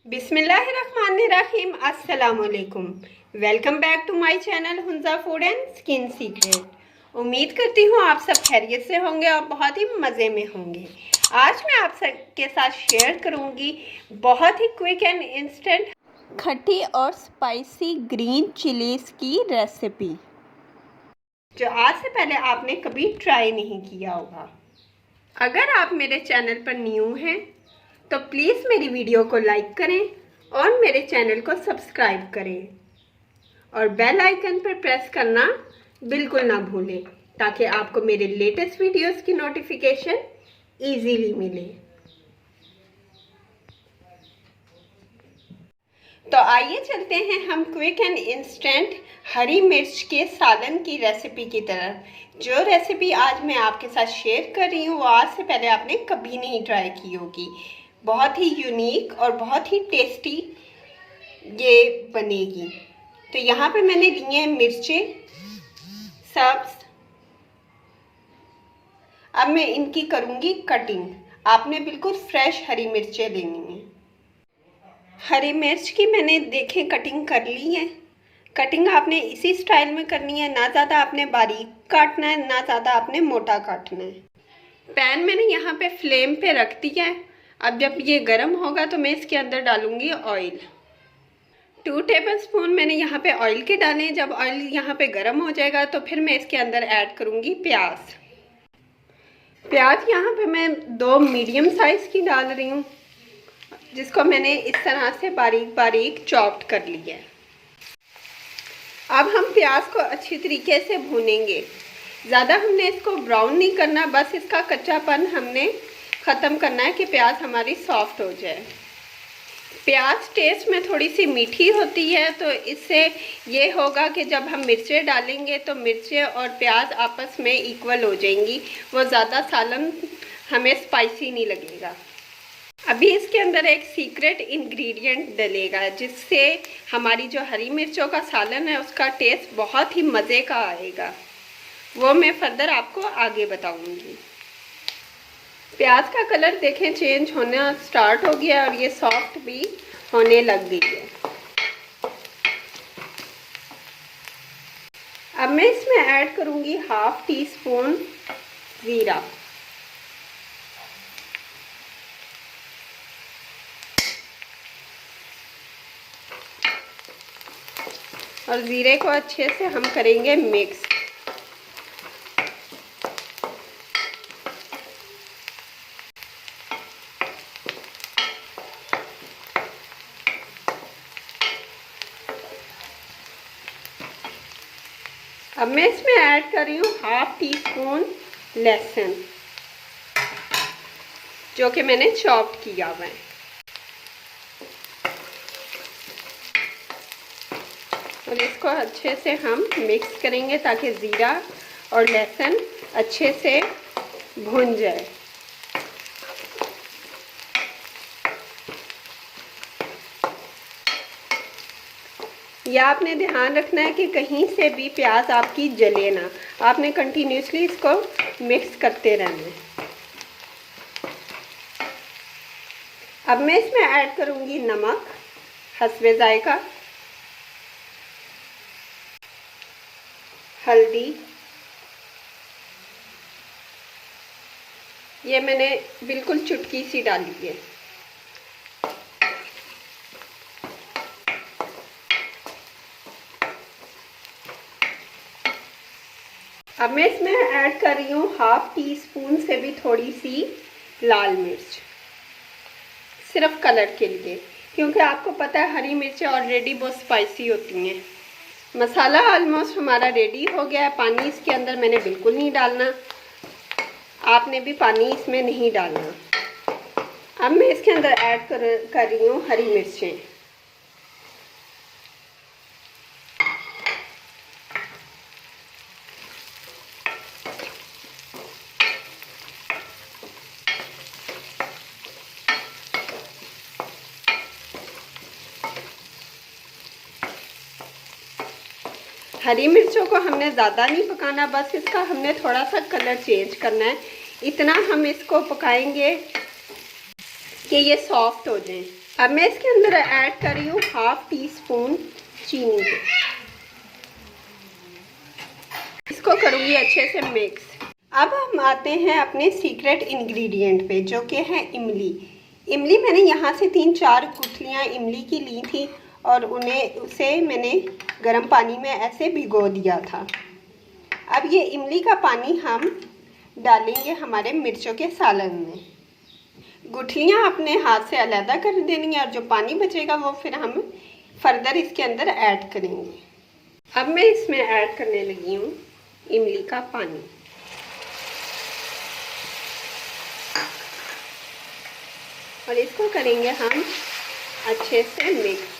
बिस्मिल्लाहिर्रहमानिर्रहीम। अस्सलाम वालेकुम। Welcome back to my channel Hunza food and skin secret. उम्मीद करती हूँ आप सब खैरियत से होंगे और बहुत ही मज़े में होंगे। आज मैं आप सबके साथ शेयर करूँगी बहुत ही क्विक एंड इंस्टेंट खट्टी और स्पाइसी ग्रीन चिलीज़ की रेसिपी, जो आज से पहले आपने कभी ट्राई नहीं किया होगा। अगर आप मेरे चैनल पर न्यू हैं तो प्लीज़ मेरी वीडियो को लाइक करें और मेरे चैनल को सब्सक्राइब करें और बेल आइकन पर प्रेस करना बिल्कुल ना भूलें, ताकि आपको मेरे लेटेस्ट वीडियोस की नोटिफिकेशन इजीली मिले। तो आइए चलते हैं हम क्विक एंड इंस्टेंट हरी मिर्च के सालन की रेसिपी की तरफ। जो रेसिपी आज मैं आपके साथ शेयर कर रही हूँ वो आज से पहले आपने कभी नहीं ट्राई की होगी। बहुत ही यूनिक और बहुत ही टेस्टी ये बनेगी। तो यहाँ पे मैंने ली हैं मिर्चें सब्ज। अब मैं इनकी करूँगी कटिंग। आपने बिल्कुल फ्रेश हरी मिर्चें लेनी है। हरी मिर्च की मैंने देखें कटिंग कर ली है। कटिंग आपने इसी स्टाइल में करनी है, ना ज़्यादा आपने बारीक काटना है ना ज़्यादा आपने मोटा काटना है। पैन मैंने यहाँ पे फ्लेम पे रख दिया है। अब जब ये गर्म होगा तो मैं इसके अंदर डालूंगी ऑयल। 2 टेबलस्पून मैंने यहाँ पे ऑयल के डाले। जब ऑयल यहाँ पे गर्म हो जाएगा तो फिर मैं इसके अंदर ऐड करूँगी प्याज। प्याज यहाँ पे मैं 2 मीडियम साइज़ की डाल रही हूँ, जिसको मैंने इस तरह से बारीक बारीक चॉप्ड कर लिया है। अब हम प्याज को अच्छी तरीके से भूनेंगे। ज़्यादा हमने इसको ब्राउन नहीं करना, बस इसका कच्चापन हमने ख़त्म करना है कि प्याज हमारी सॉफ्ट हो जाए। प्याज टेस्ट में थोड़ी सी मीठी होती है, तो इससे ये होगा कि जब हम मिर्चें डालेंगे तो मिर्चें और प्याज आपस में इक्वल हो जाएंगी। वो ज़्यादा सालन हमें स्पाइसी नहीं लगेगा। अभी इसके अंदर एक सीक्रेट इंग्रेडिएंट डलेगा, जिससे हमारी जो हरी मिर्चों का सालन है उसका टेस्ट बहुत ही मज़े का आएगा। वो मैं फर्दर आपको आगे बताऊंगी। प्याज का कलर देखें चेंज होना स्टार्ट हो गया और ये सॉफ्ट भी होने लग गई है। अब मैं इसमें ऐड करूंगी 1/2 टीस्पून ज़ीरा। और ज़ीरे को अच्छे से हम करेंगे मिक्स। अब मैं इसमें ऐड कर रही हूँ 1/2 टीस्पून लहसुन, जो कि मैंने चॉप किया हुआ है। और इसको अच्छे से हम मिक्स करेंगे ताकि ज़ीरा और लहसुन अच्छे से भुन जाए। यह आपने ध्यान रखना है कि कहीं से भी प्याज आपकी जले ना। आपने कंटिन्यूसली इसको मिक्स करते रहना है। अब मैं इसमें ऐड करूँगी नमक हस्बे जायका, हल्दी, ये मैंने बिल्कुल चुटकी सी डाली है। अब मैं इसमें ऐड कर रही हूँ 1/2 टीस्पून से भी थोड़ी सी लाल मिर्च, सिर्फ कलर के लिए, क्योंकि आपको पता है हरी मिर्चें ऑलरेडी बहुत स्पाइसी होती हैं। मसाला ऑलमोस्ट हमारा रेडी हो गया है। पानी इसके अंदर मैंने बिल्कुल नहीं डालना, आपने भी पानी इसमें नहीं डालना। अब मैं इसके अंदर ऐड कर रही हूँ हरी मिर्चें। हरी मिर्चों को हमने ज़्यादा नहीं पकाना, बस इसका हमने थोड़ा सा कलर चेंज करना है। इतना हम इसको पकाएंगे कि ये सॉफ्ट हो जाए। अब मैं इसके अंदर ऐड कर रही हूँ 1/2 टीस्पून चीनी को। इसको करूँगी अच्छे से मिक्स। अब हम आते हैं अपने सीक्रेट इंग्रेडिएंट पे, जो कि है इमली। इमली मैंने यहाँ से 3-4 गुठलियाँ इमली की ली थी और उसे मैंने गर्म पानी में ऐसे भिगो दिया था। अब ये इमली का पानी हम डालेंगे हमारे मिर्चों के सालन में। गुठलियाँ अपने हाथ से अलग कर देनी है और जो पानी बचेगा वो फिर हम फर्दर इसके अंदर ऐड करेंगे। अब मैं इसमें ऐड करने लगी हूँ इमली का पानी। और इसको करेंगे हम अच्छे से मिक्स।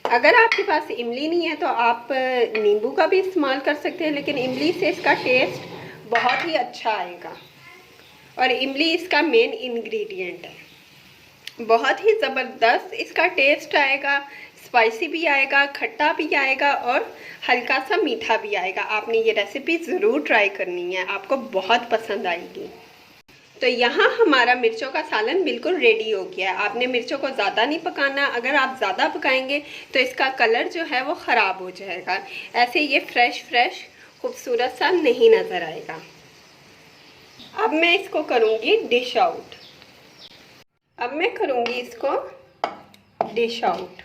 अगर आपके पास इमली नहीं है तो आप नींबू का भी इस्तेमाल कर सकते हैं, लेकिन इमली से इसका टेस्ट बहुत ही अच्छा आएगा। और इमली इसका मेन इंग्रेडिएंट है। बहुत ही ज़बरदस्त इसका टेस्ट आएगा, स्पाइसी भी आएगा, खट्टा भी आएगा और हल्का सा मीठा भी आएगा। आपने ये रेसिपी ज़रूर ट्राई करनी है, आपको बहुत पसंद आएगी। तो यहाँ हमारा मिर्चों का सालन बिल्कुल रेडी हो गया है। आपने मिर्चों को ज़्यादा नहीं पकाना, अगर आप ज़्यादा पकाएंगे तो इसका कलर जो है वो ख़राब हो जाएगा। ऐसे ये फ्रेश खूबसूरत सा नहीं नज़र आएगा। अब मैं इसको करूँगी डिश आउट। अब मैं करूँगी इसको डिश आउट।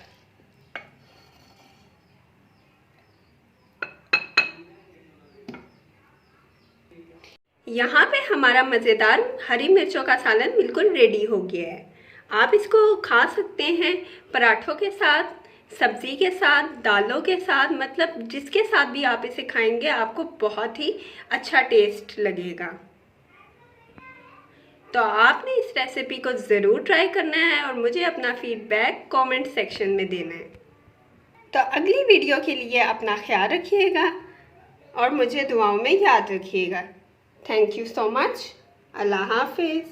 यहाँ पे हमारा मज़ेदार हरी मिर्चों का सालन बिल्कुल रेडी हो गया है। आप इसको खा सकते हैं पराठों के साथ, सब्ज़ी के साथ, दालों के साथ, मतलब जिसके साथ भी आप इसे खाएंगे आपको बहुत ही अच्छा टेस्ट लगेगा। तो आपने इस रेसिपी को ज़रूर ट्राई करना है और मुझे अपना फीडबैक कमेंट सेक्शन में देना है। तो अगली वीडियो के लिए अपना ख्याल रखिएगा और मुझे दुआओं में याद रखिएगा। Thank you so much. Allah Hafiz.